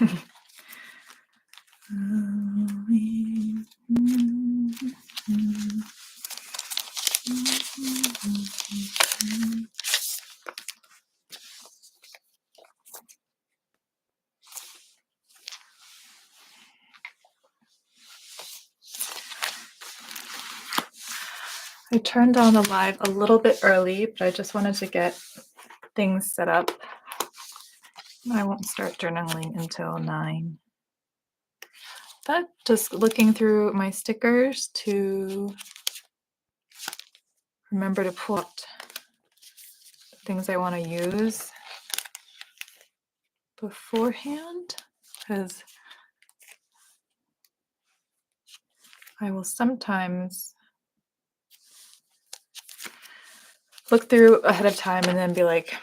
I turned on the live a little bit early, but I just wanted to get things set up. I won't start journaling until 9. But just looking through my stickers to remember to pull out things I want to use beforehand, because I will sometimes look through ahead of time and then be like,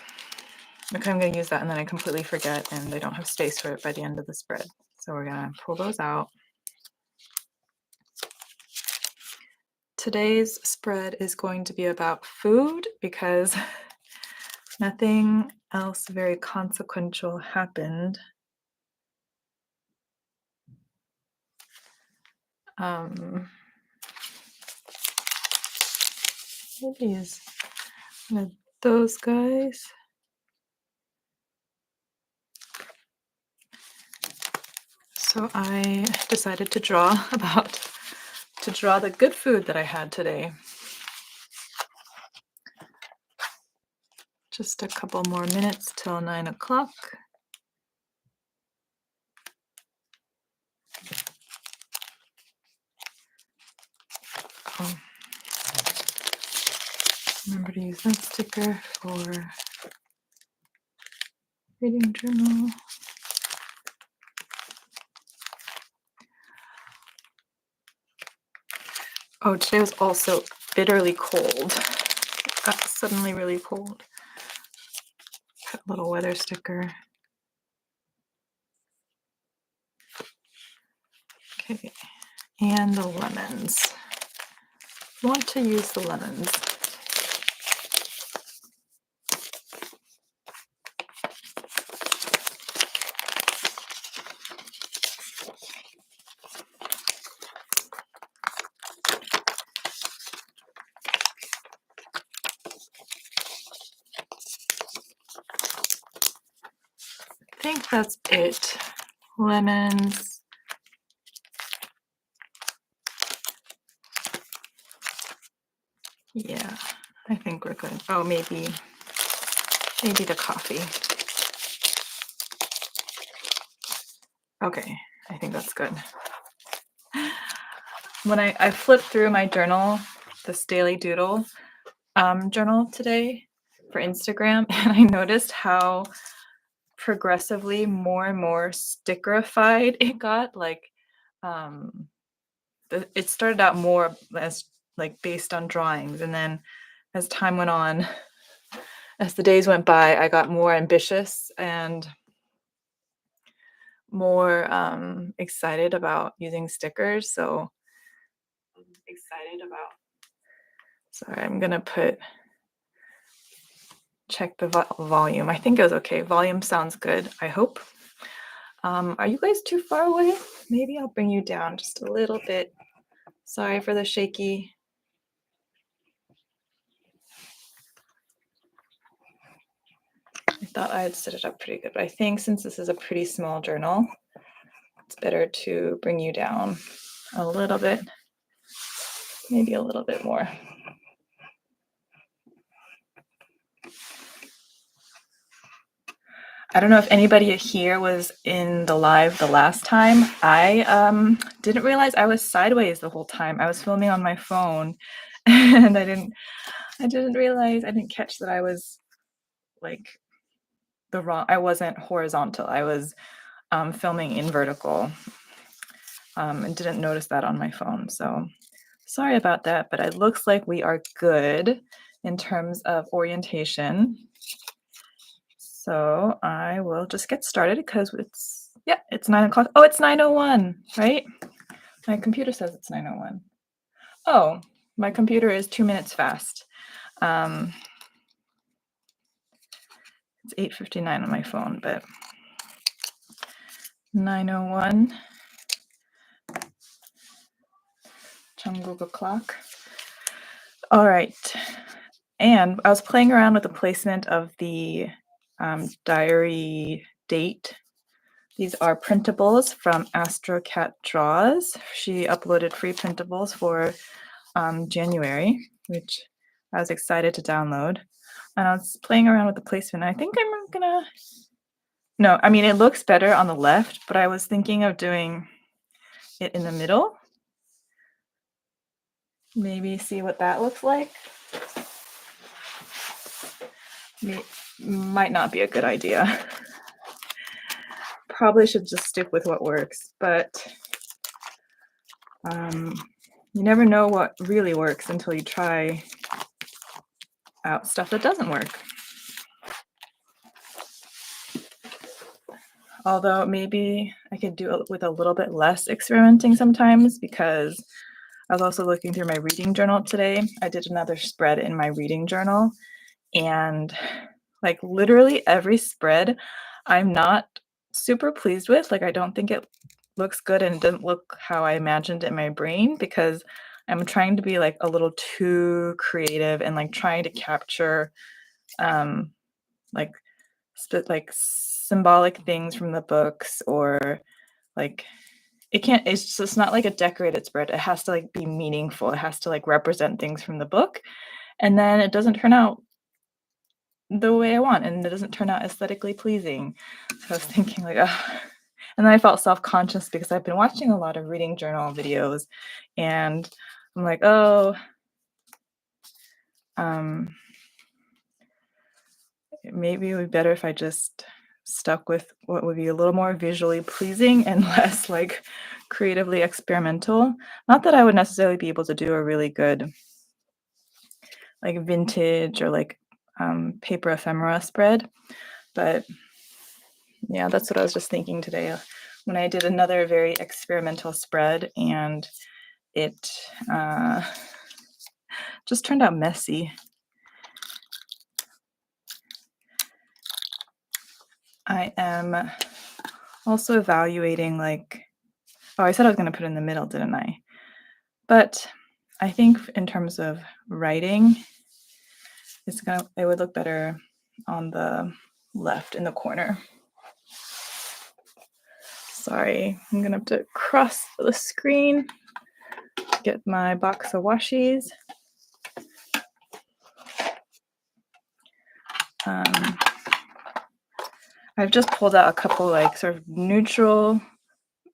okay, I'm going to use that, and then I completely forget and I don't have space for it by the end of the spread. So we're going to pull those out. Today's spread is going to be about food because nothing else very consequential happened. Maybe is one of those guys. So I decided to draw the good food that I had today. Just a couple more minutes till 9 o'clock. Oh. Remember to use that sticker for reading journal. Oh, today was also bitterly cold. It got suddenly really cold. Put a little weather sticker. Okay, and the lemons. Want to use the lemons. I think that's it. Lemons. Yeah, I think we're good. Oh, maybe the coffee. Okay, I think that's good. When I flipped through my journal, this daily doodle journal today for Instagram, and I noticed how progressively more and more stickerified it got. Like it started out more as like based on drawings, and then as time went on, as the days went by, I got more ambitious and more excited about using stickers. So sorry, I'm gonna check the volume. I think it was okay. Volume sounds good, I hope. Are you guys too far away? Maybe I'll bring you down just a little bit. Sorry for the shaky. I thought I had set it up pretty good, but I think since this is a pretty small journal, it's better to bring you down a little bit, maybe a little bit more. I don't know if anybody here was in the live the last time. I didn't realize I was sideways the whole time. I was filming on my phone, and I didn't realize, I didn't catch that I was like I wasn't horizontal. I was filming in vertical, and didn't notice that on my phone. So sorry about that, but it looks like we are good in terms of orientation. So I will just get started because it's 9 o'clock. Oh, it's 9:01, right? My computer says it's 9:01. Oh, my computer is 2 minutes fast. It's 8:59 on my phone, but 9:01. Jungkook clock. All right. And I was playing around with the placement of the diary date. These are printables from Astro Cat Draws. She uploaded free printables for January, which I was excited to download. And I was playing around with the placement. I think I'm gonna. No, I mean, it looks better on the left, but I was thinking of doing it in the middle. Maybe see what that looks like. Might not be a good idea. Probably should just stick with what works, but you never know what really works until you try out stuff that doesn't work. Although maybe I could do it with a little bit less experimenting sometimes, because I was also looking through my reading journal today. I did another spread in my reading journal, and like literally every spread I'm not super pleased with. Like, I don't think it looks good and it doesn't look how I imagined it in my brain, because I'm trying to be like a little too creative and like trying to capture like symbolic things from the books, or like it's just not like a decorated spread. It has to like be meaningful. It has to like represent things from the book, and then it doesn't turn out the way I want, and it doesn't turn out aesthetically pleasing. So I was thinking like, oh. And then I felt self-conscious because I've been watching a lot of reading journal videos, and I'm like, oh, maybe it would be better if I just stuck with what would be a little more visually pleasing and less like creatively experimental. Not that I would necessarily be able to do a really good like vintage or like paper ephemera spread, but yeah, that's what I was just thinking today when I did another very experimental spread, and it just turned out messy. I am also evaluating like, oh, I said I was going to put it in the middle, didn't I? But I think in terms of writing, it would look better on the left in the corner. Sorry, I'm gonna have to cross the screen, get my box of washies. I've just pulled out a couple like sort of neutral,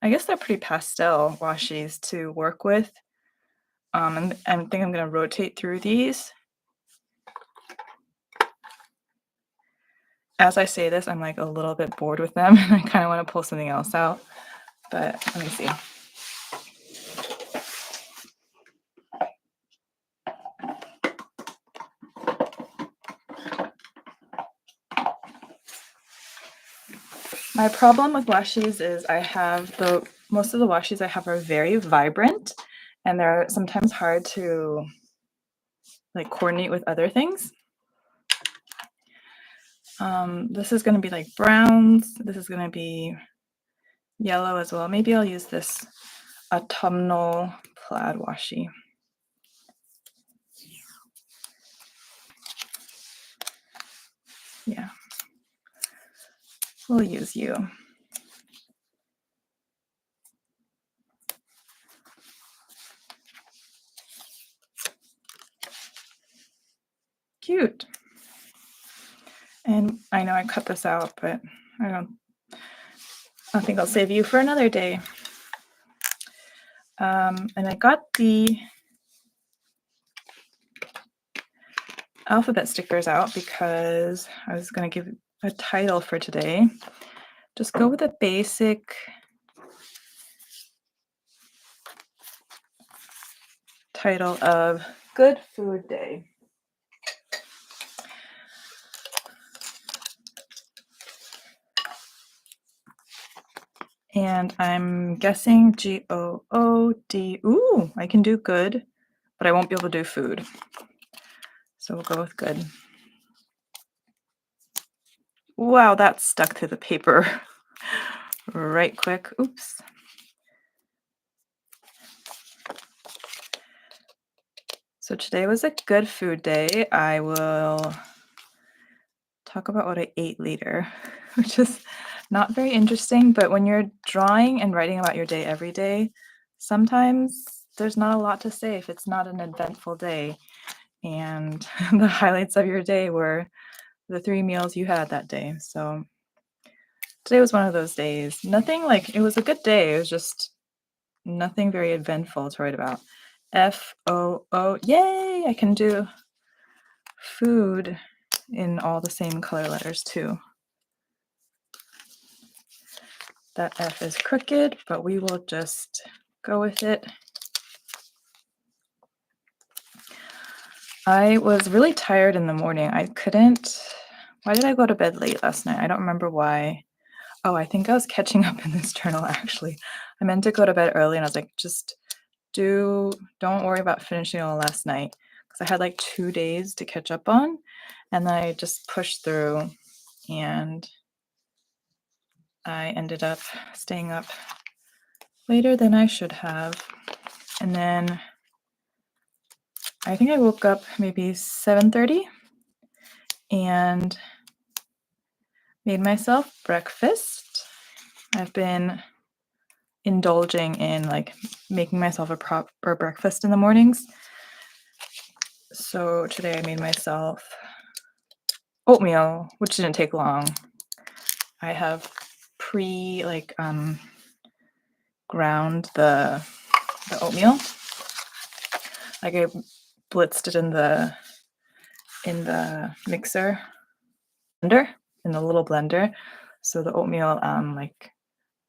I guess they're pretty pastel washies to work with. And I think I'm gonna rotate through these. As I say this, I'm like a little bit bored with them and I kind of want to pull something else out, but let me see. My problem with washies is most of the washies I have are very vibrant, and they're sometimes hard to like coordinate with other things. This is going to be like browns. This is going to be yellow as well. Maybe I'll use this autumnal plaid washi. Yeah, we'll use you. Cute. And I know I cut this out, but I think I'll save you for another day. And I got the alphabet stickers out because I was going to give a title for today. Just go with a basic title of Good Food Day. And I'm guessing G-O-O-D. Ooh, I can do good, but I won't be able to do food. So we'll go with good. Wow, that stuck to the paper right quick. Oops. So today was a good food day. I will talk about what I ate later, which is not very interesting, but when you're drawing and writing about your day every day, sometimes there's not a lot to say if it's not an eventful day. And the highlights of your day were the 3 meals you had that day. So today was one of those days. Nothing like it was a good day. It was just nothing very eventful to write about. FOO. Yay! I can do food in all the same color letters too. That F is crooked, but we will just go with it. I was really tired in the morning. Why did I go to bed late last night? I don't remember why. Oh, I think I was catching up in this journal actually. I meant to go to bed early and I was like, just don't worry about finishing all last night because I had like 2 days to catch up on, and then I just pushed through and I ended up staying up later than I should have. And then I think I woke up maybe 7:30 and made myself breakfast. I've been indulging in like making myself a proper breakfast in the mornings. So today I made myself oatmeal, which didn't take long. I have ground the oatmeal. Like I blitzed it in the mixer blender, in the little blender, so the oatmeal like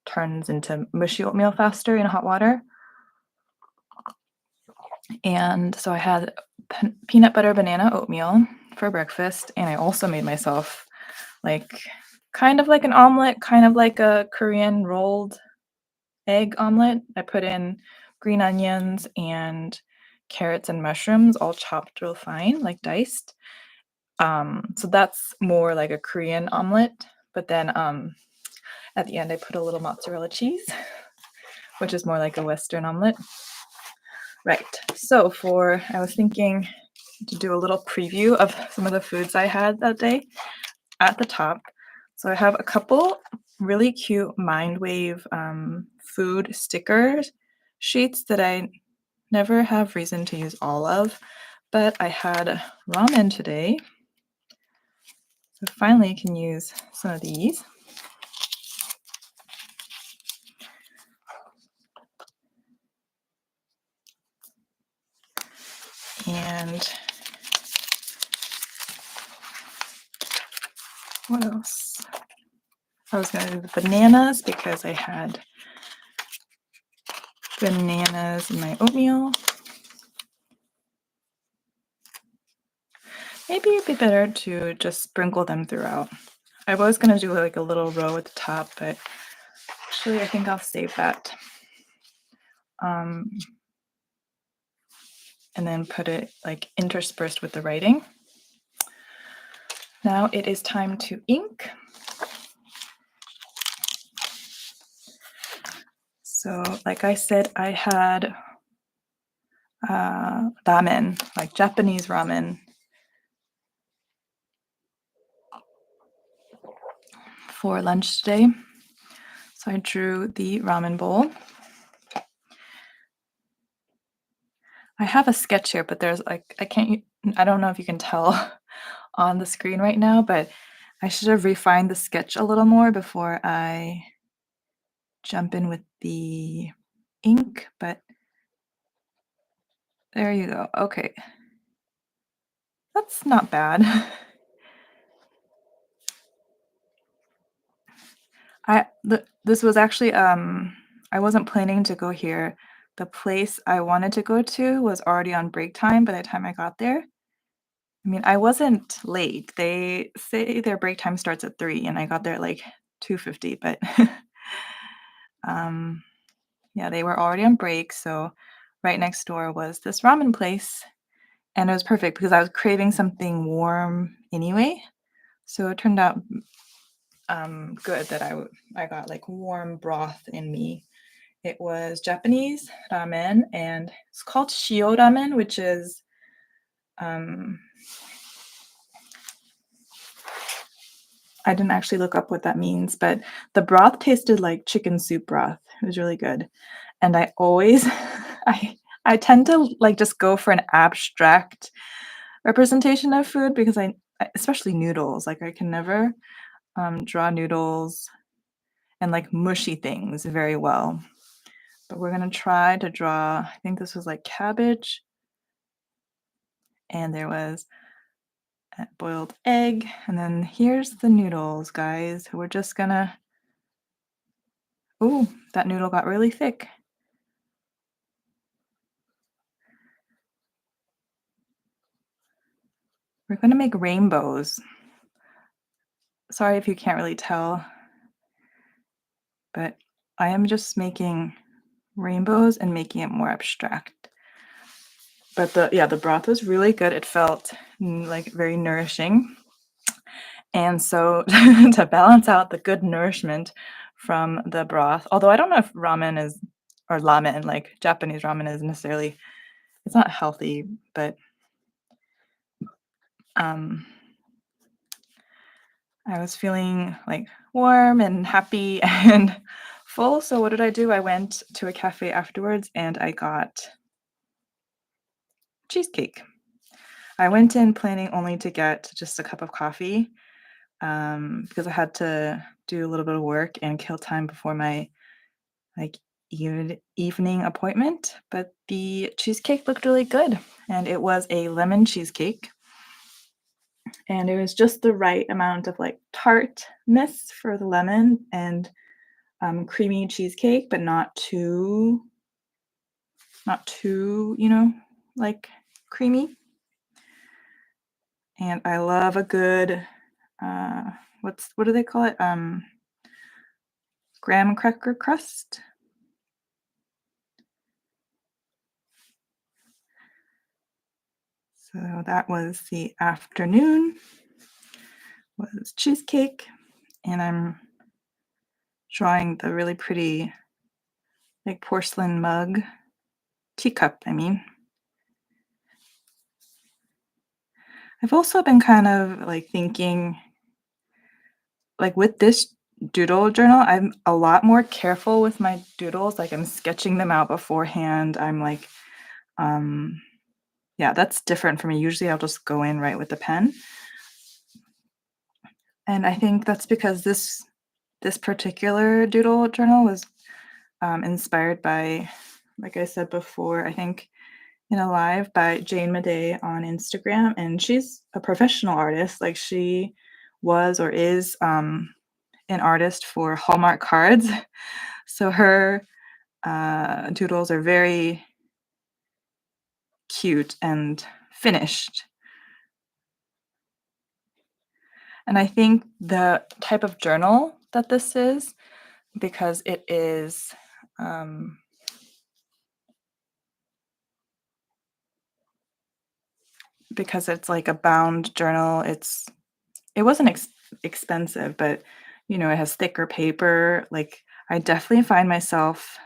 turns into mushy oatmeal faster in hot water. And so I had peanut butter banana oatmeal for breakfast, and I also made myself like kind of like an omelet, kind of like a Korean rolled egg omelet. I put in green onions and carrots and mushrooms all chopped real fine, like diced. So that's more like a Korean omelet. But then at the end, I put a little mozzarella cheese, which is more like a Western omelet. Right. So I was thinking to do a little preview of some of the foods I had that day at the top. So I have a couple really cute Mindwave food stickers sheets that I never have reason to use all of, but I had ramen today. So finally I can use some of these. And what else? I was going to do the bananas because I had bananas in my oatmeal. Maybe it'd be better to just sprinkle them throughout. I was going to do like a little row at the top, but actually I think I'll save that. And then put it like interspersed with the writing. Now it is time to ink. So like I said, I had ramen, like Japanese ramen for lunch today. So I drew the ramen bowl. I have a sketch here, but there's like, I don't know if you can tell on the screen right now, but I should have refined the sketch a little more before I jump in with the ink, but there you go. Okay. That's not bad. This was actually I wasn't planning to go here. The place I wanted to go to was already on break time by the time I got there. I mean, I wasn't late. They say their break time starts at 3 and I got there at like 2:50, but yeah, they were already on break, so right next door was this ramen place, and it was perfect because I was craving something warm anyway. So it turned out good that I got like warm broth in me. It was Japanese ramen, and it's called shio ramen, which is um, I didn't actually look up what that means, but the broth tasted like chicken soup broth. It was really good. And I always I tend to like just go for an abstract representation of food because especially noodles, like I can never draw noodles and like mushy things very well. But we're gonna try to draw, I think this was like cabbage, and there was a boiled egg, and then here's the noodles, guys. We're just gonna, ooh, that noodle got really thick. We're gonna make rainbows. Sorry if you can't really tell, but I am just making rainbows and making it more abstract. But the broth was really good. It felt like very nourishing. And so to balance out the good nourishment from the broth, although I don't know if ramen is or ramen, like Japanese ramen is necessarily, it's not healthy, but um I was feeling like warm and happy and full. So what did I do? I went to a cafe afterwards and I got cheesecake. I went in planning only to get just a cup of coffee because I had to do a little bit of work and kill time before my like evening appointment. But the cheesecake looked really good, and it was a lemon cheesecake, and it was just the right amount of like tartness for the lemon and creamy cheesecake, but not too, like creamy. And I love a good what do they call it? Graham cracker crust. So that was the afternoon, was cheesecake, and I'm drawing the really pretty like porcelain mug, teacup, I mean. I've also been kind of like thinking, like with this doodle journal, I'm a lot more careful with my doodles. Like I'm sketching them out beforehand. I'm like, um, yeah, that's different for me. Usually I'll just go in right with the pen. And I think that's because this particular doodle journal was inspired by, like I said before, I think in a live by Jane Madej on Instagram, and she's a professional artist. Like she was or is an artist for Hallmark cards. So her doodles are very cute and finished. And I think the type of journal that this is, because it is because it's like a bound journal, it wasn't expensive, but it has thicker paper. Like I definitely find myself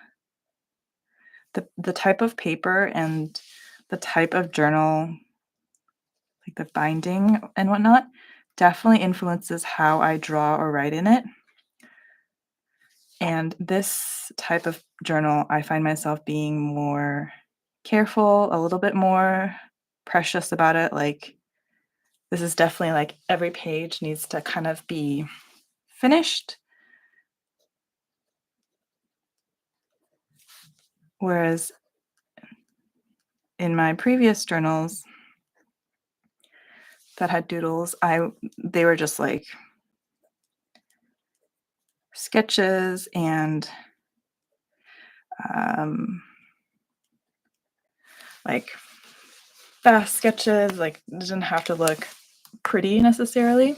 the type of paper and the type of journal, like the binding and whatnot, definitely influences how I draw or write in it. And this type of journal, I find myself being more careful, a little bit more precious about it. Like this is definitely like every page needs to kind of be finished. Whereas in my previous journals that had doodles, they were just like sketches and like fast sketches. Like it doesn't have to look pretty necessarily.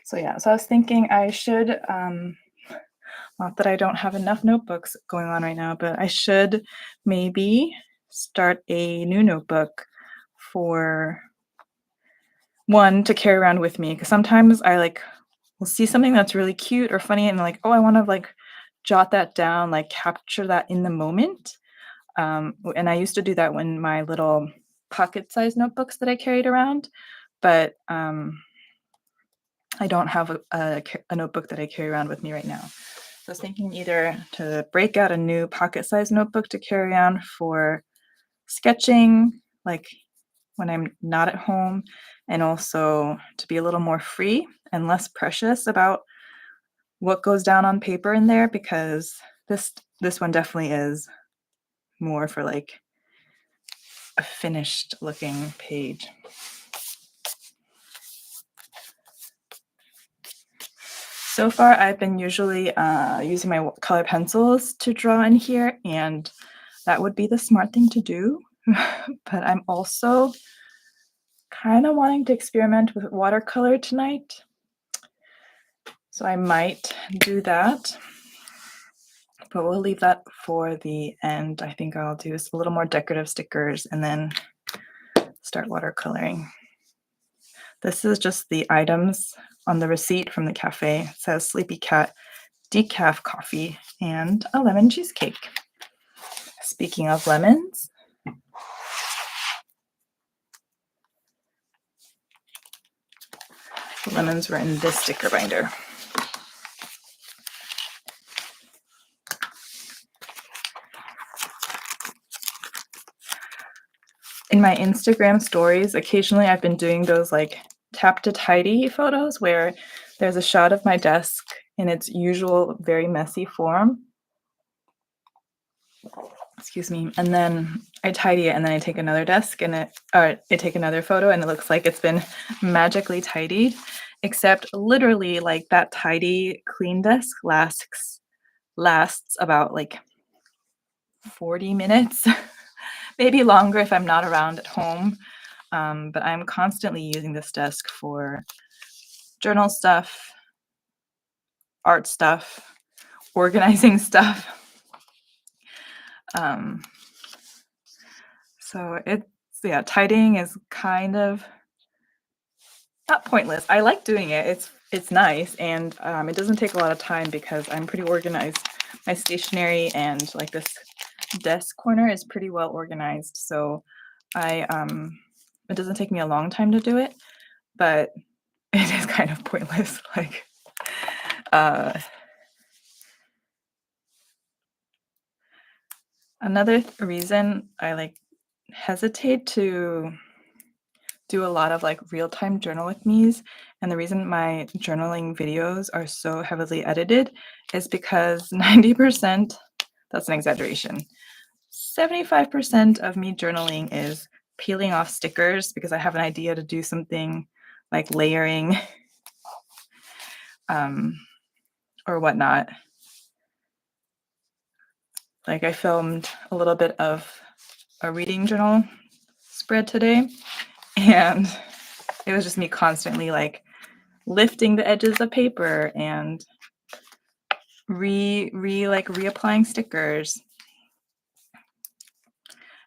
So yeah, so I was thinking I should not that I don't have enough notebooks going on right now, but I should maybe start a new notebook for one to carry around with me because sometimes I like will see something that's really cute or funny and like, oh, I want to like jot that down, like capture that in the moment. And I used to do that when my little pocket-sized notebooks that I carried around, but I don't have a notebook that I carry around with me right now. So I was thinking either to break out a new pocket-sized notebook to carry around for sketching, like when I'm not at home, and also to be a little more free and less precious about what goes down on paper in there because this one definitely is more for like a finished looking page. So far, I've been usually using my color pencils to draw in here, and that would be the smart thing to do. But I'm also kind of wanting to experiment with watercolor tonight. So I might do that, but we'll leave that for the end. I think I'll do a little more decorative stickers and then start watercoloring. This is just the items on the receipt from the cafe. It says Sleepy Cat decaf coffee and a lemon cheesecake. Speaking of lemons, the lemons were in this sticker binder. In my Instagram stories, occasionally I've been doing those like tap to tidy photos where there's a shot of my desk in its usual very messy form. Excuse me. And then I tidy it and then I take another desk and I take another photo and it looks like it's been magically tidied, except literally like that tidy clean desk lasts about like 40 minutes, maybe longer if I'm not around at home. But I'm constantly using this desk for journal stuff, art stuff, organizing stuff. So tidying is kind of not pointless. I like doing it. It's nice and it doesn't take a lot of time because I'm pretty organized. My stationery and like this desk corner is pretty well organized. So it doesn't take me a long time to do it, but it is kind of pointless. Like another reason I like hesitate to do a lot of like real-time journal with me's, and the reason my journaling videos are so heavily edited is because 90%, that's an exaggeration, 75% of me journaling is peeling off stickers because I have an idea to do something like layering or whatnot. Like I filmed a little bit of a reading journal spread today, and it was just me constantly like lifting the edges of paper and reapplying stickers.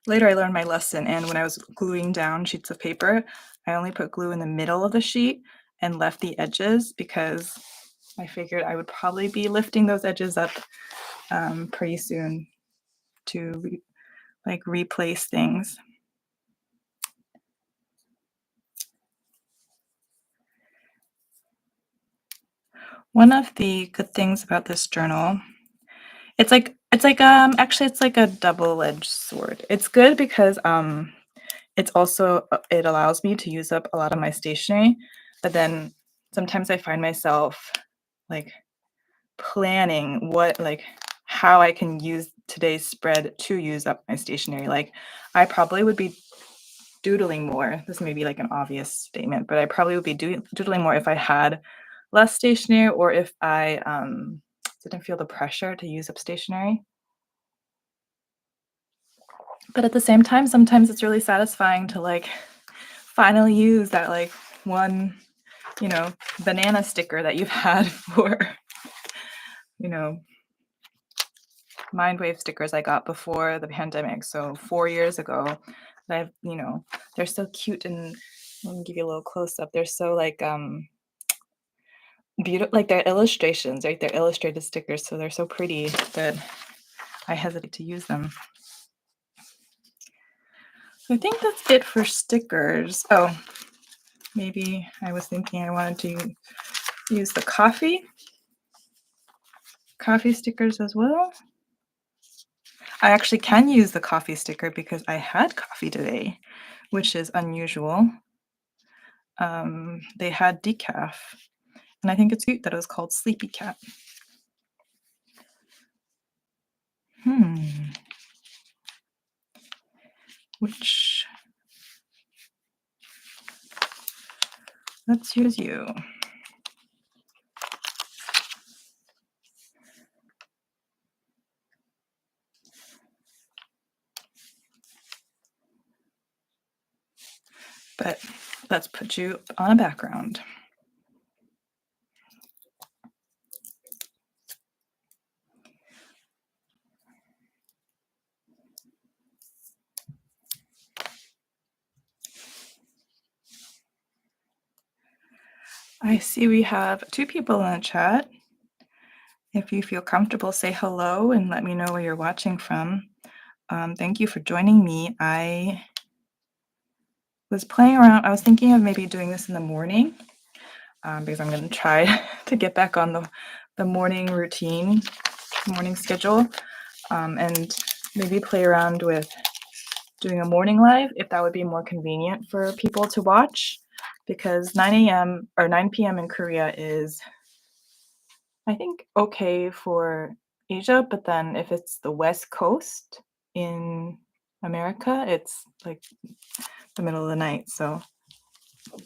Later I learned my lesson, and when I was gluing down sheets of paper, I only put glue in the middle of the sheet and left the edges because I figured I would probably be lifting those edges up pretty soon to replace things. One of the good things about this journal, it's like actually it's like a double-edged sword. It's good because it's also it allows me to use up a lot of my stationery, but then sometimes I find myself like planning how I can use today's spread to use up my stationery. Like I probably would be doodling more. This may be like an obvious statement, but I probably would be doodling more if I had less stationery or if I didn't feel the pressure to use up stationery. But at the same time, sometimes it's really satisfying to like finally use that like one, banana sticker that you've had for, Mindwave stickers I got before the pandemic. So 4 years ago, they're so cute and Let me give you a little close up. They're so like beautiful, like they're illustrations, right? They're illustrated stickers, so they're so pretty that I hesitate to use them. So I think that's it for stickers. Oh, maybe I was thinking I wanted to use the coffee stickers as well. I actually can use the coffee sticker because I had coffee today, which is unusual. They had decaf, and I think it's cute that it was called Sleepy Cat. Which, let's use you. But let's put you on a background. I see we have 2 people in the chat. If you feel comfortable, say hello and let me know where you're watching from. Thank you for joining me. I was playing around. I was thinking of maybe doing this in the morning because I'm going to try to get back on the morning routine, morning schedule, and maybe play around with doing a morning live if that would be more convenient for people to watch, because 9 a.m. or 9 p.m. in Korea is, I think, okay for Asia, but then if it's the West Coast in America, it's like the middle of the night. So I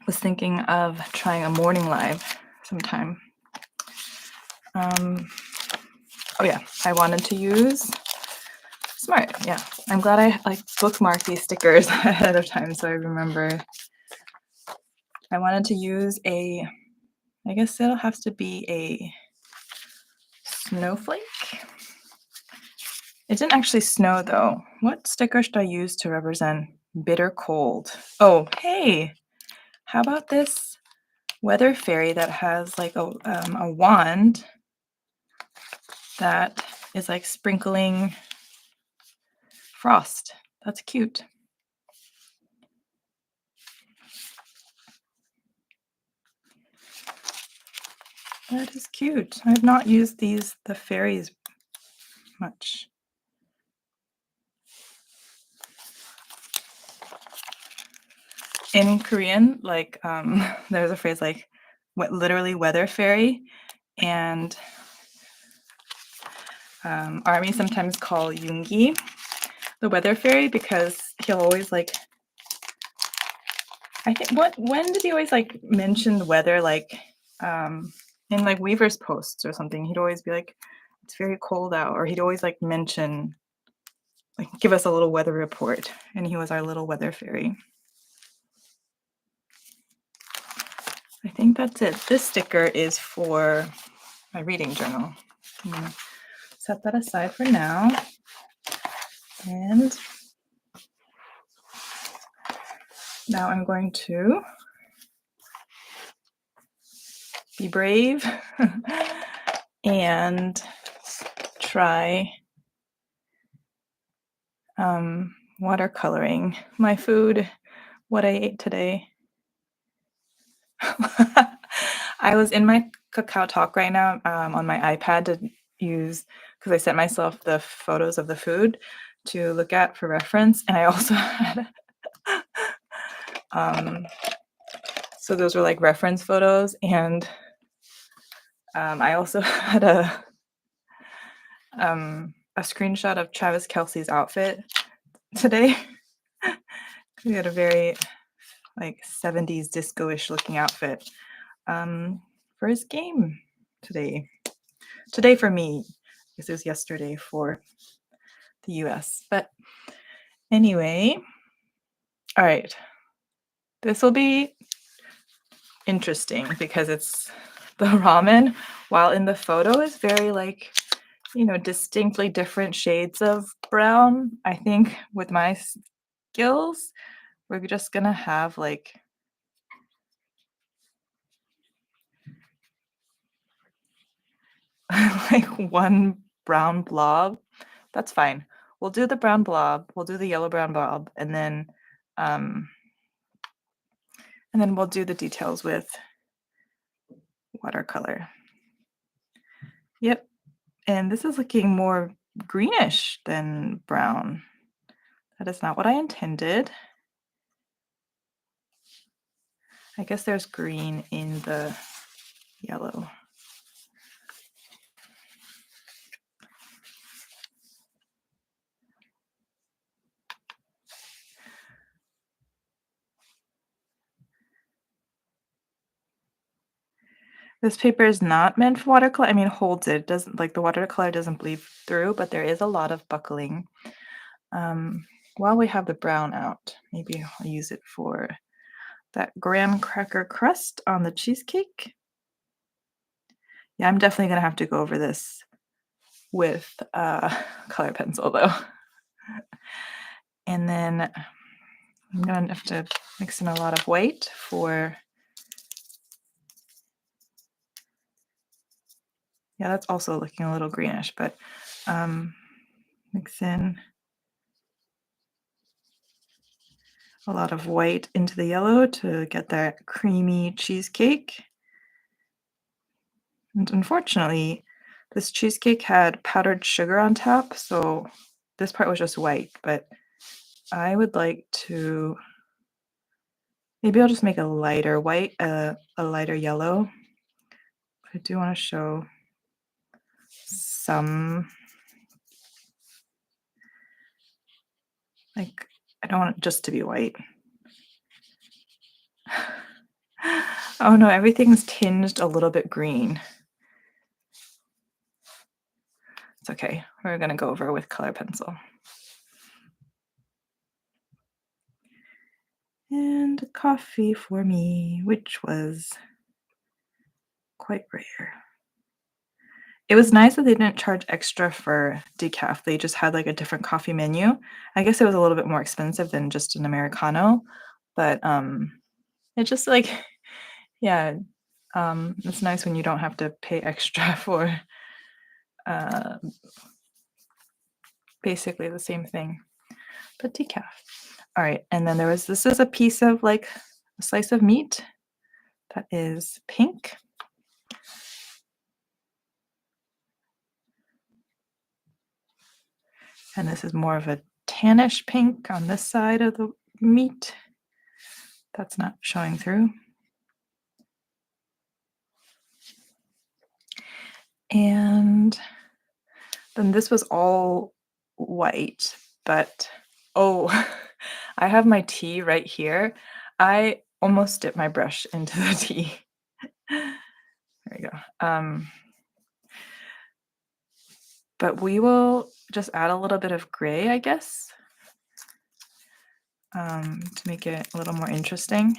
was thinking of trying a morning live sometime. Oh yeah, I wanted to use smart. Yeah, I'm glad I like bookmarked these stickers ahead of time so I remember. I wanted to use a, I guess it'll have to be a snowflake. It didn't actually snow though. What sticker should I use to represent bitter cold? Oh, hey, how about this weather fairy that has like a wand that is like sprinkling frost. That's cute. That is cute. I have not used the fairies much. In Korean, like there's a phrase like literally weather fairy, and Army sometimes call Yoongi the weather fairy because he'll always like, I think, when did he always like mention the weather, like in like Weaver's posts or something? He'd always be like, it's very cold out, or he'd always like mention, like give us a little weather report, and he was our little weather fairy. I think that's it. This sticker is for my reading journal. I'm gonna set that aside for now. And now I'm going to be brave and try watercoloring my food, what I ate today. I was in my Kakao Talk right now on my iPad to use, because I sent myself the photos of the food to look at for reference, and I also had so those were like reference photos, and I also had a screenshot of Travis Kelce's outfit today. He had a very like 70s disco-ish looking outfit for his game today. Today for me, because it was yesterday for the US. But anyway, all right. This will be interesting because it's the ramen, while in the photo is very like, you know, distinctly different shades of brown. I think with my skills, we're just gonna have like like one brown blob. That's fine. We'll do the brown blob, we'll do the yellow brown blob, um, and then we'll do the details with watercolor. Yep, and this is looking more greenish than brown. That is not what I intended. I guess there's green in the yellow. This paper is not meant for watercolor. I mean, it holds it. It doesn't like the watercolor doesn't bleed through, but there is a lot of buckling. While we have the brown out, maybe I'll use it for that graham cracker crust on the cheesecake. Yeah, I'm definitely gonna have to go over this with color pencil though. And then I'm gonna have to mix in a lot of white for, yeah, that's also looking a little greenish, but mix in a lot of white into the yellow to get that creamy cheesecake. And unfortunately, this cheesecake had powdered sugar on top, so this part was just white, but I would like to, maybe I'll just make a lighter white, a lighter yellow. I do want to show some, like, I don't want it just to be white. Oh no, everything's tinged a little bit green. It's okay. We're gonna go over with color pencil. And coffee for me, which was quite rare. It was nice that they didn't charge extra for decaf. They just had like a different coffee menu. I guess it was a little bit more expensive than just an Americano, but it just like yeah, it's nice when you don't have to pay extra for uh, basically the same thing, but decaf. All right, and then this is a piece of like a slice of meat that is pink. And this is more of a tannish pink on this side of the meat. That's not showing through. And then this was all white, but oh, I have my tea right here. I almost dipped my brush into the tea. There we go. But we will just add a little bit of gray, I guess, to make it a little more interesting.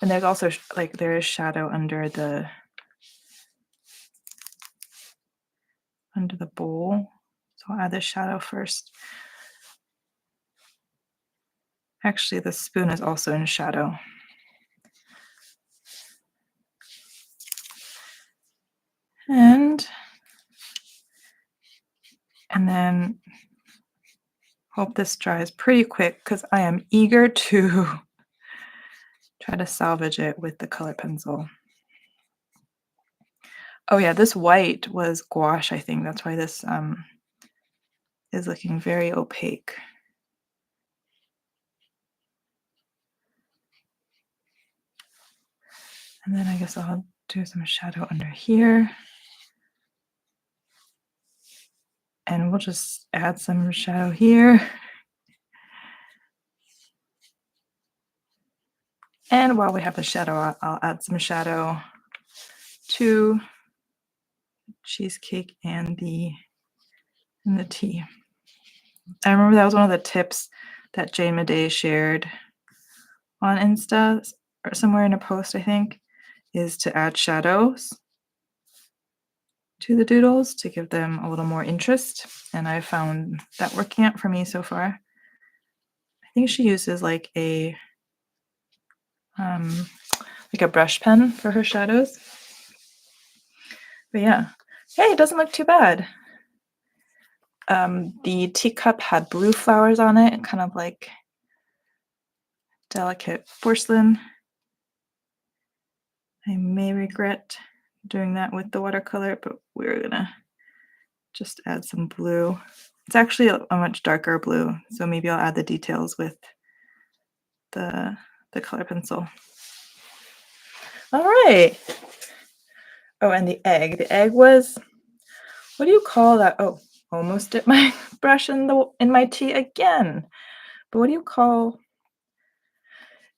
And there's also like there is shadow under the bowl. So I'll add the shadow first. Actually, the spoon is also in shadow. And then hope this dries pretty quick because I am eager to try to salvage it with the color pencil. Oh yeah, this white was gouache, I think. That's why this is looking very opaque. And then I guess I'll do some shadow under here. And we'll just add some shadow here. And while we have the shadow, I'll add some shadow to cheesecake and the tea. I remember that was one of the tips that Jane Madej shared on Insta or somewhere in a post, I think, is to add shadows to the doodles to give them a little more interest. And I found that working out for me so far. think she uses um, like a brush pen for her shadows. But yeah, hey, it doesn't look too bad. The teacup had blue flowers on it, kind of like delicate porcelain. I may regret doing that with the watercolor, but we're gonna just add some blue. It's actually a much darker blue, so maybe I'll add the details with the color pencil. All right. Oh, and the egg. The egg was, what do you call that? Oh, almost dipped my brush in my tea again. But what do you call?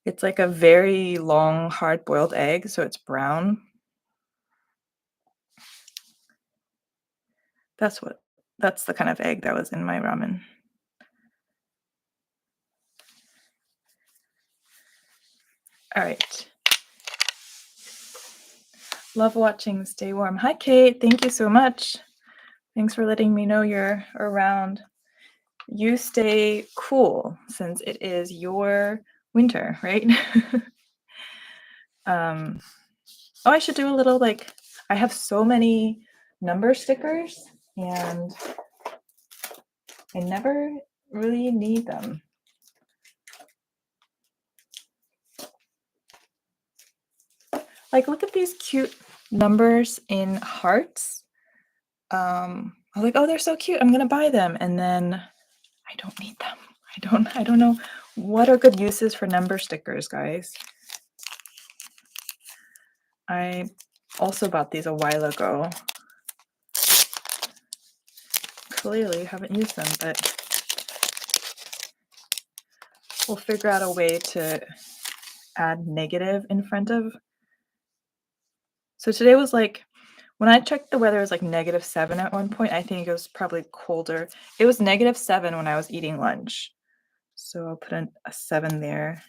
It's like a very long, hard-boiled egg, so it's brown. That's the kind of egg that was in my ramen. All right. Love watching. Stay warm. Hi, Kate. Thank you so much. Thanks for letting me know you're around. You stay cool since it is your winter, right? Oh, I should do a little I have so many number stickers and I never really need them. Like, look at these cute numbers in hearts. I was like, oh, they're so cute. I'm gonna buy them, and then I don't need them. I don't know what are good uses for number stickers, guys. I also bought these a while ago. Clearly haven't used them, but we'll figure out a way to add negative in front of. So today was when I checked the weather, it was -7 at one point. I think it was probably colder. It was -7 when I was eating lunch. So I'll put a 7 there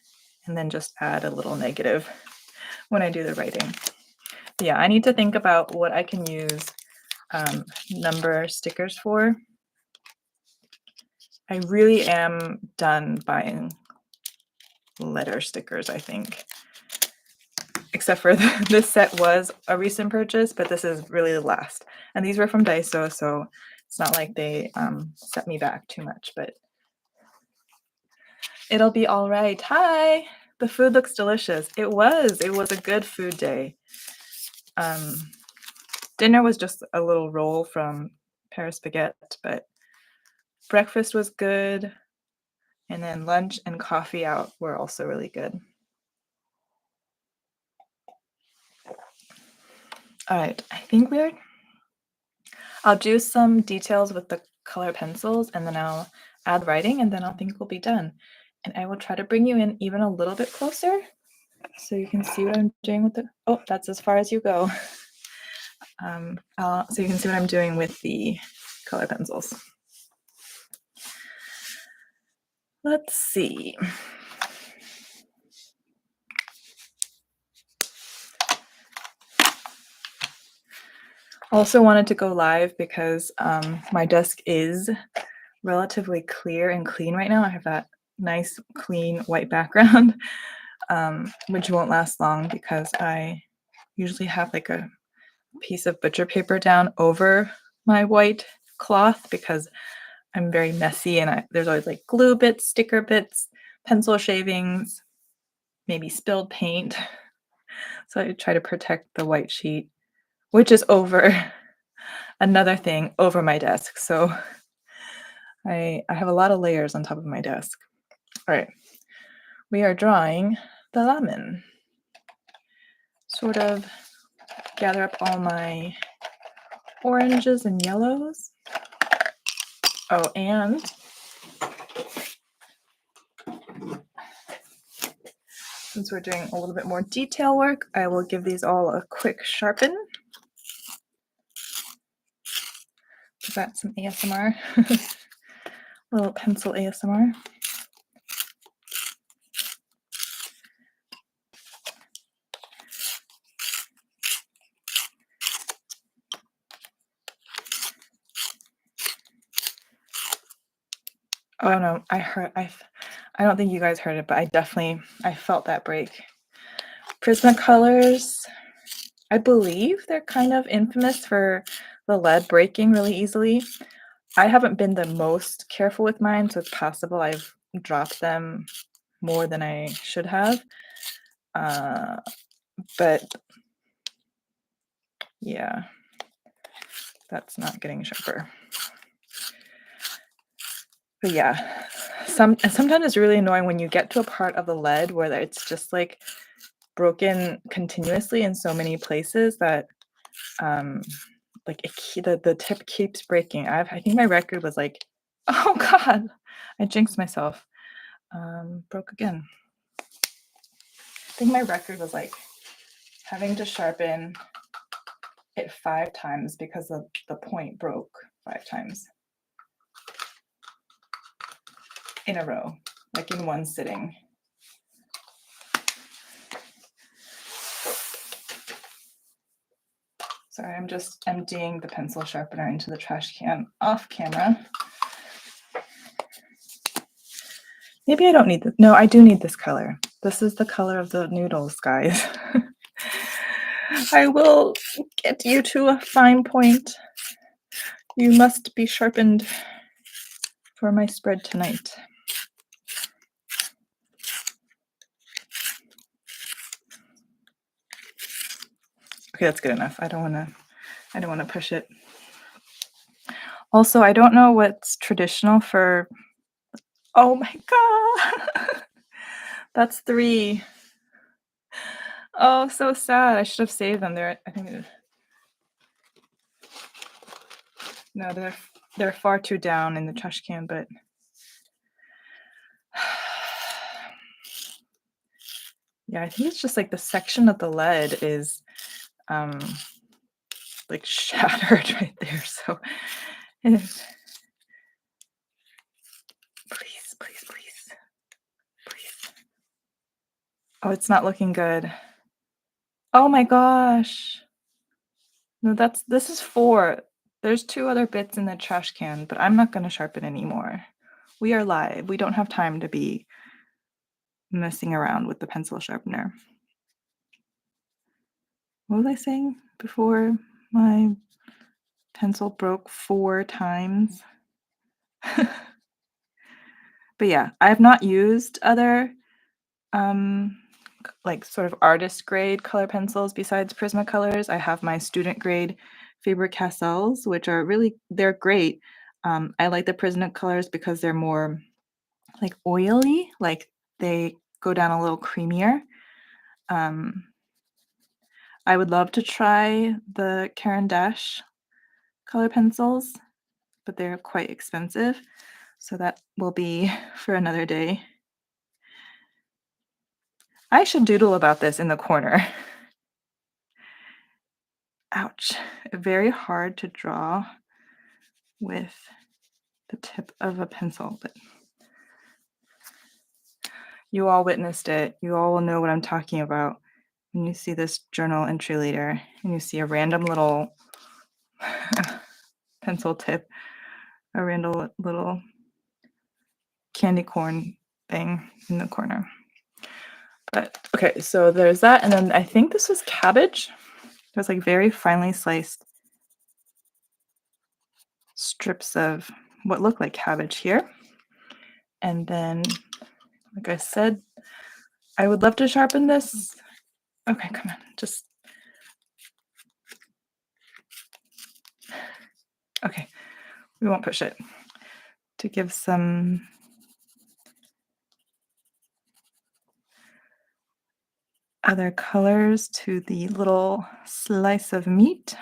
and then just add a little negative when I do the writing. But yeah, I need to think about what I can use number stickers for. I really am done buying letter stickers, I think. Except for this set was a recent purchase, but this is really the last. And these were from Daiso, so it's not like they set me back too much, but it'll be all right. Hi! The food looks delicious. It was a good food day. Dinner was just a little roll from Paris Baguette, but breakfast was good. And then lunch and coffee out were also really good. All right, I think I'll do some details with the color pencils and then I'll add writing and then I think we'll be done. And I will try to bring you in even a little bit closer so you can see what I'm doing with oh, that's as far as you go. So you can see what I'm doing with the color pencils. Let's see. Also wanted to go live because my desk is relatively clear and clean right now. I have that nice clean white background, which won't last long because I usually have like a piece of butcher paper down over my white cloth because I'm very messy and there's always like glue bits, sticker bits, pencil shavings, maybe spilled paint. So I try to protect the white sheet, which is over another thing over my desk. So I have a lot of layers on top of my desk. All right, we are drawing the ramen. Sort of gather up all my oranges and yellows. Oh, and since we're doing a little bit more detail work, I will give these all a quick sharpen. Is that some ASMR? A little pencil ASMR. Oh no, I I don't think you guys heard it, but I felt that break. Prismacolors, I believe they're kind of infamous for the lead breaking really easily. I haven't been the most careful with mine, so it's possible I've dropped them more than I should have. But yeah, that's not getting sharper. But yeah, sometimes it's really annoying when you get to a part of the lead where it's just like broken continuously in so many places that like the tip keeps breaking. I think my record was like, oh god, I jinxed myself. Broke again. I think my record was like having to sharpen it 5 times because the point broke 5 times in a row, like in one sitting. Sorry, I'm just emptying the pencil sharpener into the trash can off camera. Maybe I don't need this. No, I do need this color. This is the color of the noodles, guys. I will get you to a fine point. You must be sharpened for my spread tonight. Okay, that's good enough. I don't want to push it. Also, I don't know what's traditional for. Oh my god. That's 3. Oh, so sad. I should have saved them. I think no, they're far too down in the trash can, but yeah, I think it's just like the section of the lead is like shattered right there. So please, please, please, please. Oh, it's not looking good. Oh my gosh. No, this is 4. There's 2 other bits in the trash can, but I'm not going to sharpen anymore. We are live. We don't have time to be messing around with the pencil sharpener. What was I saying before my pencil broke 4 times? But yeah, I have not used other like sort of artist grade color pencils besides Prismacolors. I have my student grade Faber-Castells, which are they're great. I like the Prismacolors because they're more like oily, like they go down a little creamier. I would love to try the Caran d'Ache color pencils, but they're quite expensive. So that will be for another day. I should doodle about this in the corner. Ouch. Very hard to draw with the tip of a pencil, but you all witnessed it. You all will know what I'm talking about when you see this journal entry later and you see a random little pencil tip, a random little candy corn thing in the corner. But okay, so there's that. And then I think this was cabbage. There's like very finely sliced strips of what look like cabbage here. And then, like I said, I would love to sharpen this. Okay, come on, just. Okay, we won't push it. To give some other colors to the little slice of meat.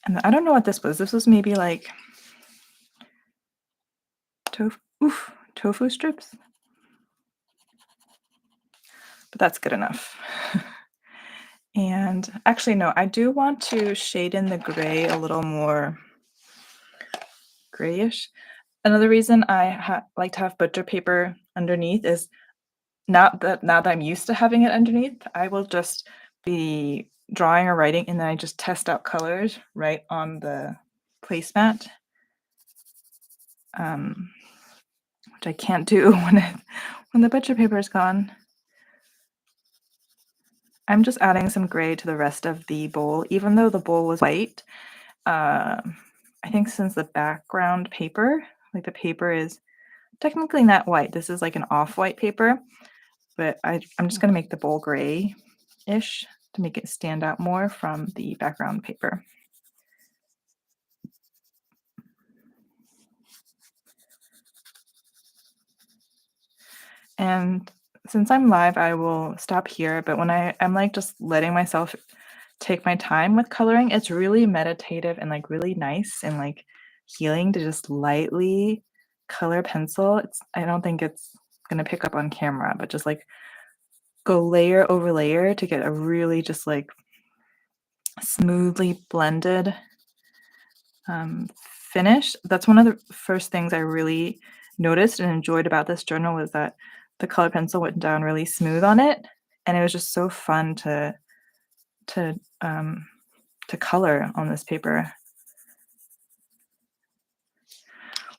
And I don't know what this was. This was maybe like tofu strips. But that's good enough. And actually, no, I do want to shade in the gray a little more grayish. Another reason I like to have butcher paper underneath is now that I'm used to having it underneath, I will just be drawing or writing, and then I just test out colors right on the placemat, which I can't do when the picture paper is gone. I'm just adding some gray to the rest of the bowl, even though the bowl was white. I think since the background paper, like the paper is technically not white. This is like an off-white paper, but I'm just going to make the bowl gray-ish to make it stand out more from the background paper. And since I'm live, I will stop here, but when I'm like just letting myself take my time with coloring, it's really meditative and like really nice and like healing to just lightly color pencil. I don't think it's gonna pick up on camera, but just like go layer over layer to get a really just like smoothly blended finish. That's one of the first things I really noticed and enjoyed about this journal was that the color pencil went down really smooth on it, and it was just so fun to color on this paper.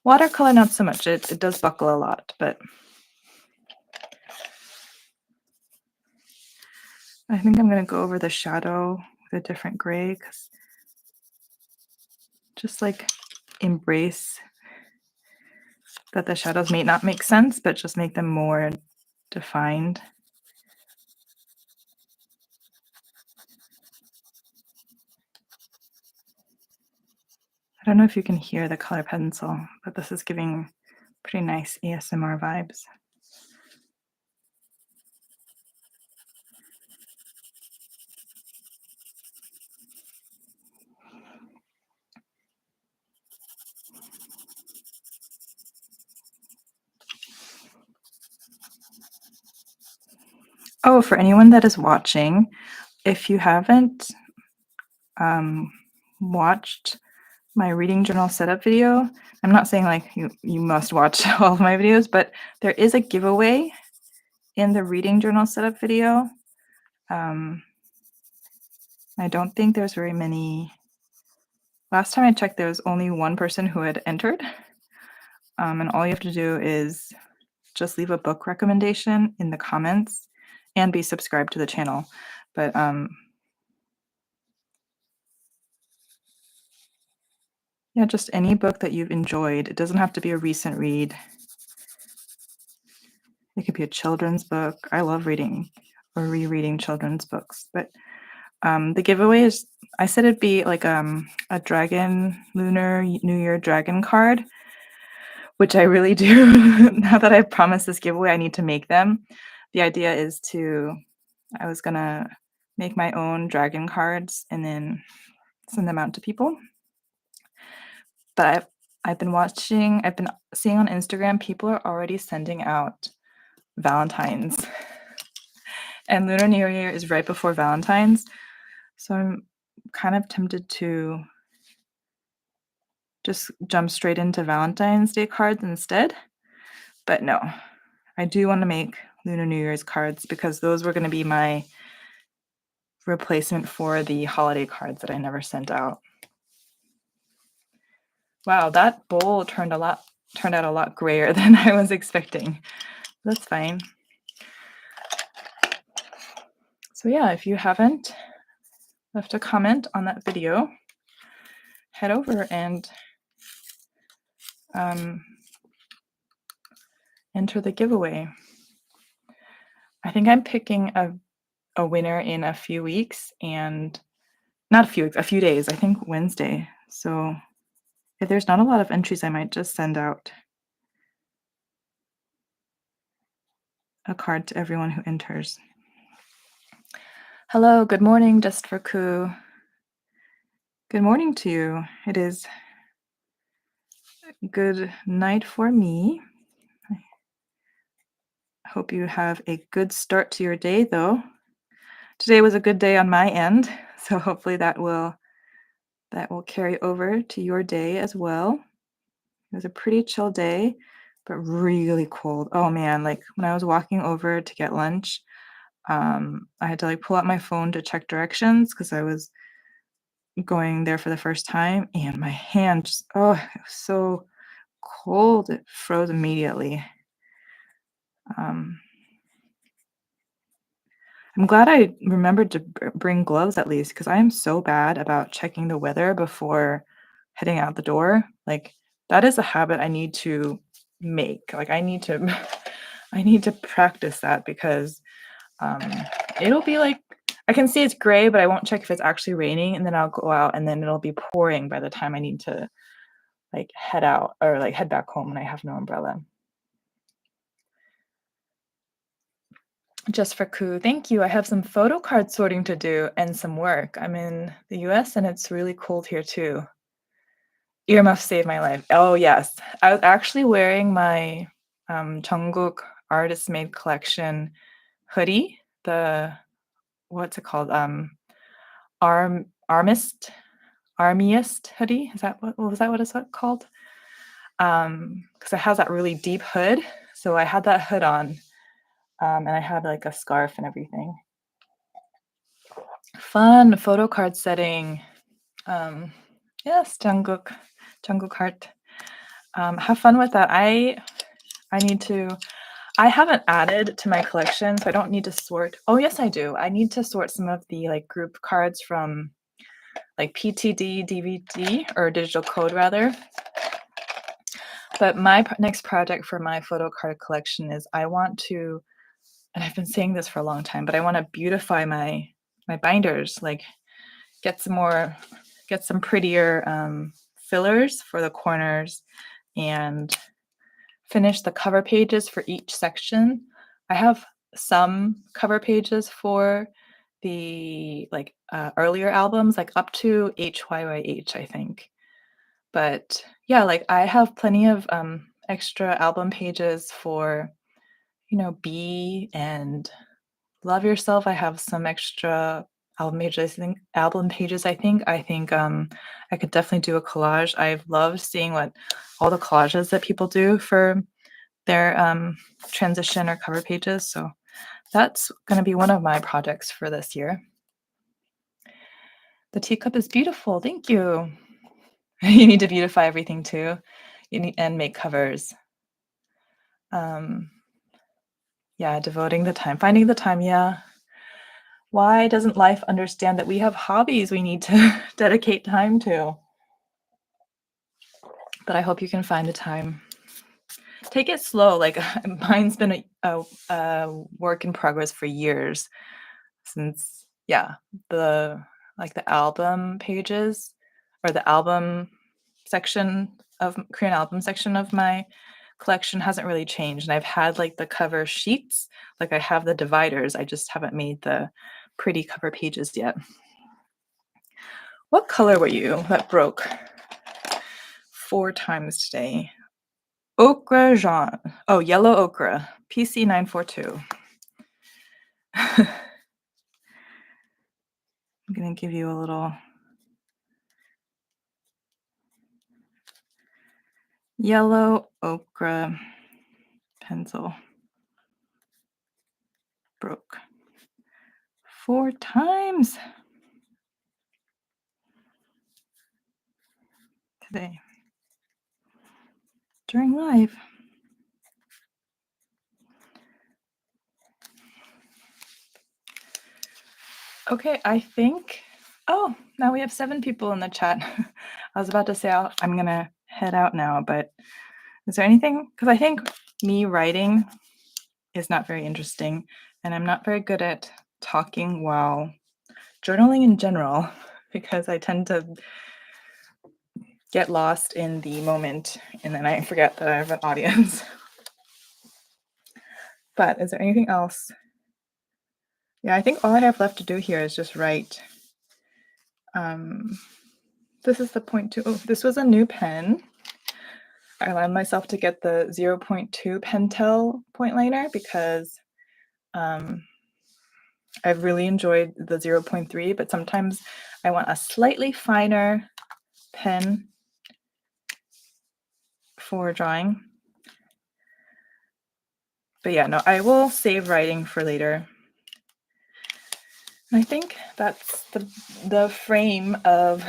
Watercolor, not so much. It does buckle a lot, but I think I'm going to go over the shadow with a different gray, because just like embrace that the shadows may not make sense, but just make them more defined. I don't know if you can hear the color pencil, but this is giving pretty nice ASMR vibes. Oh, for anyone that is watching, if you haven't watched my reading journal setup video, I'm not saying like you must watch all of my videos, but there is a giveaway in the reading journal setup video. I don't think there's very many. Last time I checked, there was only one person who had entered. And all you have to do is just leave a book recommendation in the comments and be subscribed to the channel. But yeah, just any book that you've enjoyed. It doesn't have to be a recent read. It could be a children's book. I love reading or rereading children's books. But the giveaway is, I said it'd be like a dragon, Lunar New Year dragon card, which I really do. Now that I've promised this giveaway, I need to make them. The idea is I was gonna make my own dragon cards and then send them out to people. But I've been seeing on Instagram, people are already sending out Valentine's. And Lunar New Year is right before Valentine's. So I'm kind of tempted to just jump straight into Valentine's Day cards instead. But no, I do want to make Lunar New Year's cards because those were going to be my replacement for the holiday cards that I never sent out. Wow, that bowl turned out a lot grayer than I was expecting. That's fine. So yeah, if you haven't left a comment on that video, head over and enter the giveaway. I think I'm picking a winner in a few weeks, and not a few weeks, a few days, I think Wednesday. So if there's not a lot of entries, I might just send out a card to everyone who enters. Hello, good morning, Just for Coup. Good morning to you. It is good night for me. I hope you have a good start to your day, though. Today was a good day on my end, so hopefully that will carry over to your day as well. It was a pretty chill day, but really cold. Oh man, like when I was walking over to get lunch, I had to like pull out my phone to check directions because I was going there for the first time, and my hand just it was so cold, it froze immediately. Um, I'm glad I remembered to bring gloves at least because I am so bad about checking the weather before heading out the door. Like, that is a habit I need to make. Like, I need to I need to practice that because um, it'll be like I can see it's gray, but I won't check if it's actually raining, and then I'll go out, and then it'll be pouring by the time I need to like head out or like head back home, and I have no umbrella. Just for coup, thank you. I have some photo card sorting to do and some work. I'm in the US and it's really cold here too. Earmuffs saved my life. Oh yes, I was actually wearing my Jungkook Artist Made Collection hoodie. The what's it called? Armist Armiest hoodie. Is that what was that what it's called? Because it has that really deep hood. So I had that hood on, and I had like a scarf and everything. Fun photo card setting. Um, yes, Jungkook Heart. Have fun with that. I need to. I haven't added to my collection, so I don't need to sort. Oh yes, I do. I need to sort some of the like group cards from like PTD, DVD, or digital code rather. But my next project for my photo card collection is I want to, and I've been saying this for a long time, but I want to beautify my binders, like get some prettier fillers for the corners and finish the cover pages for each section. I have some cover pages for the like earlier albums, like up to HYYH, I think. But yeah, like I have plenty of extra album pages for, B and Love Yourself. I have some extra album pages, I think. I could definitely do a collage. I've loved seeing what all the collages that people do for their transition or cover pages. So that's going to be one of my projects for this year. The teacup is beautiful. Thank you. You need to beautify everything too. You need and make covers. Yeah, devoting the time, finding the time. Yeah. Why doesn't life understand that we have hobbies we need to dedicate time to? But I hope you can find the time. Take it slow. Like mine's been a work in progress for years since, yeah, the the album pages or the album section of Korean album section of my collection hasn't really changed. And I've had like the cover sheets, like I have the dividers. I just haven't made the pretty cover pages yet. What color were you that broke 4 times today? Ochre jaune. Oh, yellow ochre. PC 942. I'm gonna give you a little yellow ochre pencil. Broke 4 times today during live. Okay, I think. Oh, now we have 7 people in the chat. I was about to say I'm gonna head out now, but is there anything? Because I think me writing is not very interesting, and I'm not very good at talking while journaling in general, because I tend to get lost in the moment, and then I forget that I have an audience. But is there anything else? Yeah, I think all I have left to do here is just write. This is the 0.2. Oh, this was a new pen. I allowed myself to get the 0.2 Pentel point liner because I've really enjoyed the 0.3, but sometimes I want a slightly finer pen for drawing. But yeah, no, I will save writing for later. I think that's the frame of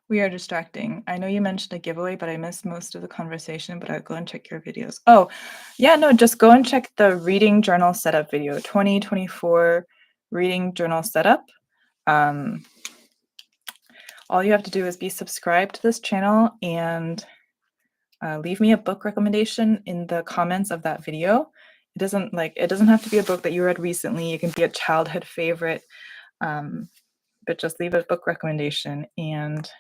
we are distracting. I know you mentioned a giveaway, but I missed most of the conversation, but I'll go and check your videos. Oh, yeah, no, just go and check the reading journal setup video, 2024 reading journal setup. All you have to do is be subscribed to this channel and leave me a book recommendation in the comments of that video. It doesn't have to be a book that you read recently. It can be a childhood favorite, but just leave a book recommendation. And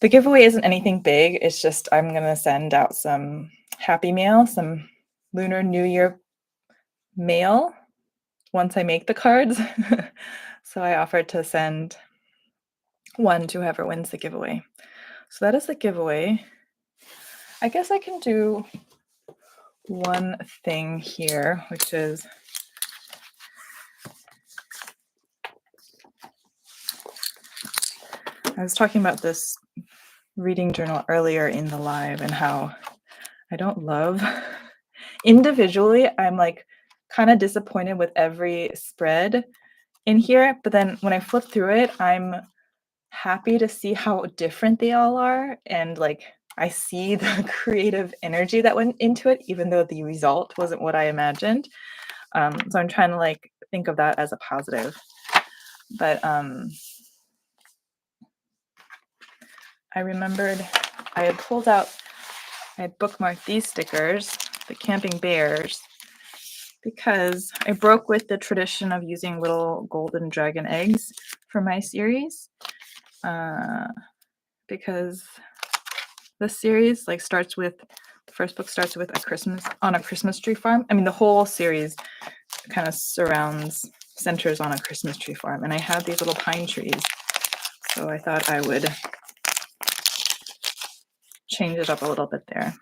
the giveaway isn't anything big. It's just I'm gonna send out some happy mail, some Lunar New Year mail once I make the cards. So I offered to send one to whoever wins the giveaway. So that is the giveaway. I guess I can do one thing here, which is I was talking about this reading journal earlier in the live and how I don't love individually. I'm like kind of disappointed with every spread in here, but then when I flip through it, I'm happy to see how different they all are, and like I see the creative energy that went into it, even though the result wasn't what I imagined. So I'm trying to like think of that as a positive. But I remembered I had bookmarked these stickers, the camping bears, because I broke with the tradition of using little golden dragon eggs for my series. Because the series like starts with the first book starts with a Christmas tree farm. I mean, the whole series kind of centers on a Christmas tree farm, and I have these little pine trees, so I thought I would change it up a little bit there.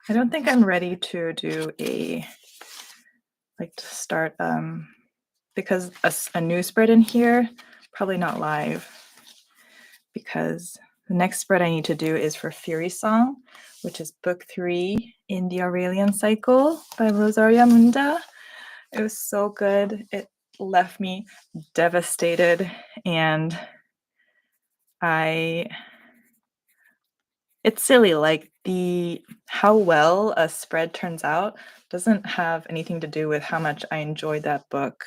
I don't think I'm ready to do start because a new spread in here, probably not live, because the next spread I need to do is for Fury Song, which is book 3 in the Aurelian Cycle by Rosaria Munda. It was so good. It left me devastated, and it's silly, like how well a spread turns out doesn't have anything to do with how much I enjoyed that book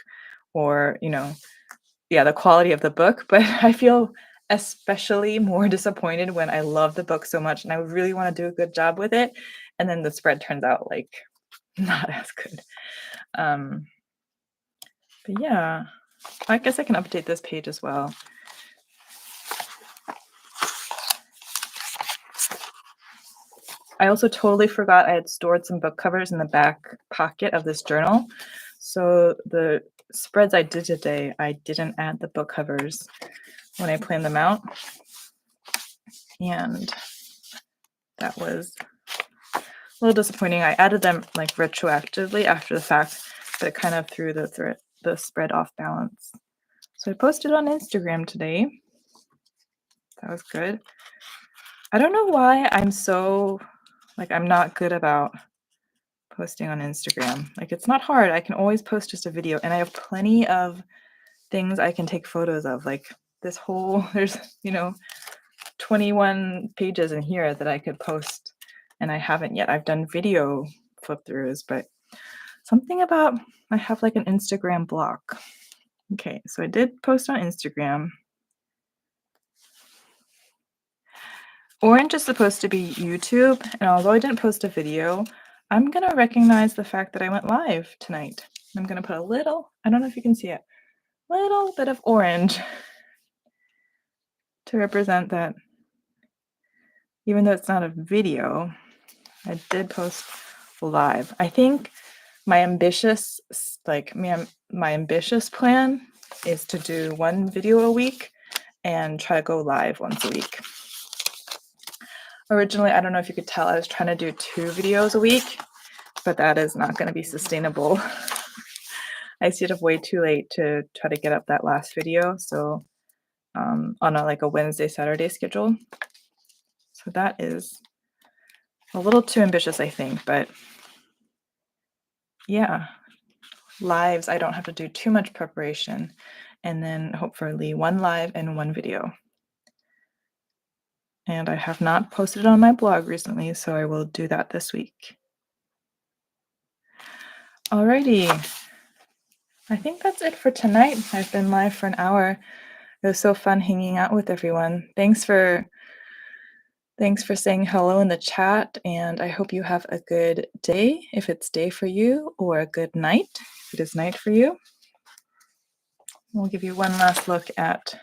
or, the quality of the book, but I feel especially more disappointed when I love the book so much and I really want to do a good job with it, and then the spread turns out like not as good. But yeah, I guess I can update this page as well. I also totally forgot I had stored some book covers in the back pocket of this journal. So the spreads I did today, I didn't add the book covers when I planned them out. And that was a little disappointing. I added them like retroactively after the fact, but it kind of threw the spread off balance. So I posted on Instagram today. That was good. I don't know why I'm so I'm not good about posting on Instagram. Like, it's not hard. I can always post just a video, and I have plenty of things I can take photos of. Like there's 21 pages in here that I could post, and I haven't yet. I've done video flip throughs, but something about I have like an Instagram block. Okay, so I did post on Instagram. Orange is supposed to be YouTube, and although I didn't post a video, I'm gonna recognize the fact that I went live tonight. I'm gonna put I don't know if you can see it, little bit of orange to represent that even though it's not a video, I did post live. I think my ambitious plan is to do one video a week and try to go live once a week. Originally, I don't know if you could tell, I was trying to do 2 videos a week, but that is not going to be sustainable. I stayed up way too late to try to get up that last video, so on a Wednesday, Saturday schedule. So that is a little too ambitious, I think, but yeah, lives, I don't have to do too much preparation, and then hopefully one live and one video. And I have not posted on my blog recently, so I will do that this week. Alrighty, I think that's it for tonight. I've been live for an hour. It was so fun hanging out with everyone. Thanks for saying hello in the chat, and I hope you have a good day if it's day for you, or a good night if it is night for you. We'll give you one last look at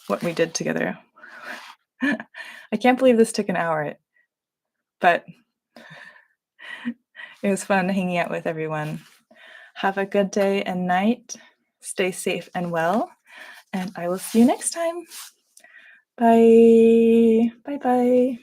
what we did together. I can't believe this took an hour, but it was fun hanging out with everyone. Have a good day and night. Stay safe and well, and I will see you next time. Bye. Bye-bye.